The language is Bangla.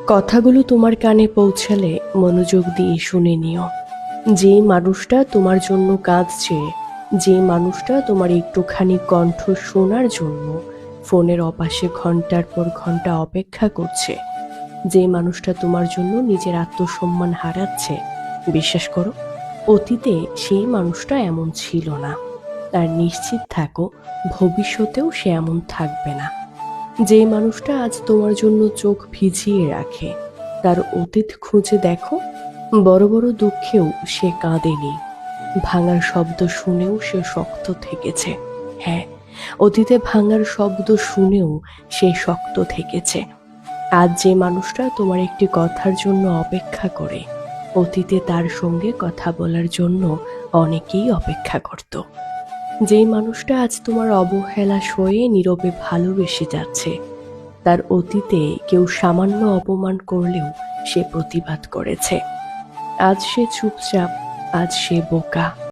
কথাগুলো তোমার কানে পৌঁছালে মনোযোগ দিয়ে শুনে নিও। যে মানুষটা তোমার জন্য কাঁদছে, যে মানুষটা তোমার একটুখানি কণ্ঠ শোনার জন্য ফোনের অপাশে ঘন্টার পর ঘন্টা অপেক্ষা করছে, যে মানুষটা তোমার জন্য নিজের আত্মসম্মান হারাচ্ছে, বিশ্বাস করো, অতীতে সেই মানুষটা এমন ছিল না। আর নিশ্চিত থাকো, ভবিষ্যতেও সে এমন থাকবে না। যে মানুষটা আজ তোমার জন্য চোখ ভিজিয়ে রাখে, তার অতীত খুঁজে দেখো। বড় বড় দুঃখেও সে কাঁদেনি, ভাঙার শব্দ শুনেও সে শক্ত থেকেছে। হ্যাঁ, অতীতে ভাঙার শব্দ শুনেও সে শক্ত থেকেছে। আজ যে মানুষটা তোমার একটি কথার জন্য অপেক্ষা করে, অতীতে তার সঙ্গে কথা বলার জন্য অনেকেই অপেক্ষা করত। যেই মানুষটা আজ তোমার অবহেলা সয়ে নীরবে ভালোবেসে যাচ্ছে, তার অতীতে কেউ সামান্য অপমান করলেও সে প্রতিবাদ করেছে। আজ সে চুপচাপ, আজ সে বোকা।